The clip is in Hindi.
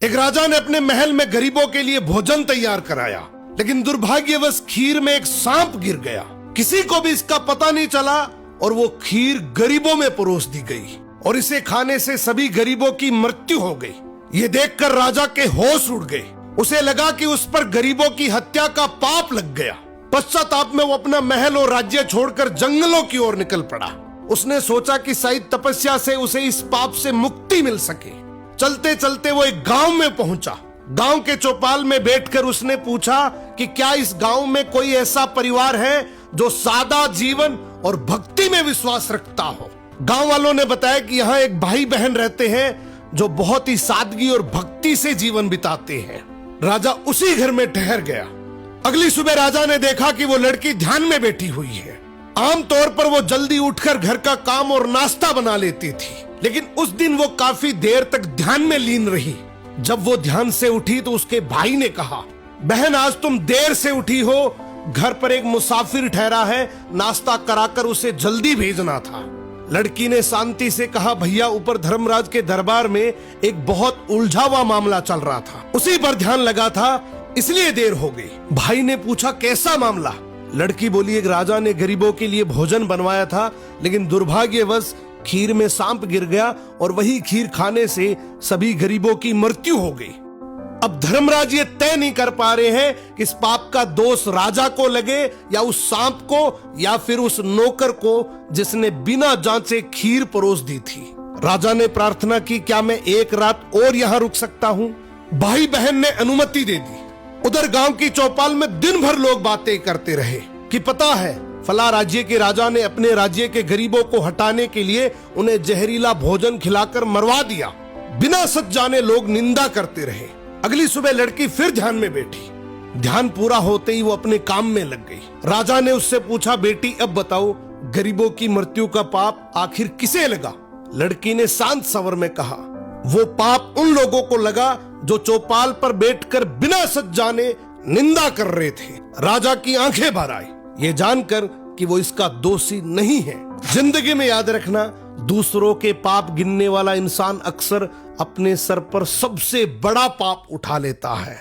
एक राजा ने अपने महल में गरीबों के लिए भोजन तैयार कराया, लेकिन दुर्भाग्यवश खीर में एक सांप गिर गया। किसी को भी इसका पता नहीं चला और वो खीर गरीबों में परोस दी गई और इसे खाने से सभी गरीबों की मृत्यु हो गई। ये देखकर राजा के होश उड़ गए। उसे लगा कि उस पर गरीबों की हत्या का पाप लग गया। पश्चाताप में वो अपना महल और राज्य छोड़कर जंगलों की ओर निकल पड़ा। उसने सोचा कि शायद तपस्या से उसे इस पाप से मुक्ति मिल सके। चलते चलते वो एक गांव में पहुंचा। गांव के चौपाल में बैठकर उसने पूछा कि क्या इस गांव में कोई ऐसा परिवार है जो सादा जीवन और भक्ति में विश्वास रखता हो। गांव वालों ने बताया कि यहाँ एक भाई बहन रहते हैं जो बहुत ही सादगी और भक्ति से जीवन बिताते हैं। राजा उसी घर में ठहर गया। अगली सुबह राजा ने देखा कि वो लड़की ध्यान में बैठी हुई है। आमतौर पर वो जल्दी उठकर घर का काम और नाश्ता बना लेती थी, लेकिन उस दिन वो काफी देर तक ध्यान में लीन रही। जब वो ध्यान से उठी तो उसके भाई ने कहा, बहन आज तुम देर से उठी हो, घर पर एक मुसाफिर ठहरा है, नाश्ता कराकर उसे जल्दी भेजना था। लड़की ने शांति से कहा, भैया ऊपर धर्मराज के दरबार में एक बहुत उलझा हुआ मामला चल रहा था, उसी पर ध्यान लगा था, इसलिए देर हो गई। भाई ने पूछा, कैसा मामला? लड़की बोली, एक राजा ने गरीबों के लिए भोजन बनवाया था, लेकिन दुर्भाग्यवश खीर में सांप गिर गया और वही खीर खाने से सभी गरीबों की मृत्यु हो गई। अब धर्मराज ये तय नहीं कर पा रहे हैं कि इस पाप का दोष राजा को लगे या उस सांप को या फिर उस नौकर को जिसने बिना जांचे खीर परोस दी थी। राजा ने प्रार्थना की, क्या मैं एक रात और यहाँ रुक सकता हूँ? भाई बहन ने अनुमति दे दी। उधर गांव की चौपाल में दिन भर लोग बातें करते रहे कि पता है फला राज्य के राजा ने अपने राज्य के गरीबों को हटाने के लिए उन्हें जहरीला भोजन खिलाकर मरवा दिया। बिना सच जाने लोग निंदा करते रहे। अगली सुबह लड़की फिर ध्यान में बैठी। ध्यान पूरा होते ही वो अपने काम में लग गई। राजा ने उससे पूछा, बेटी अब बताओ गरीबों की मृत्यु का पाप आखिर किसे लगा? लड़की ने शांत स्वर में कहा, वो पाप उन लोगों को लगा जो चौपाल पर बैठकर बिना सच जाने निंदा कर रहे थे। राजा की आंखें भर आई, ये जानकर कि वो इसका दोषी नहीं है। जिंदगी में याद रखना, दूसरों के पाप गिनने वाला इंसान अक्सर अपने सर पर सबसे बड़ा पाप उठा लेता है।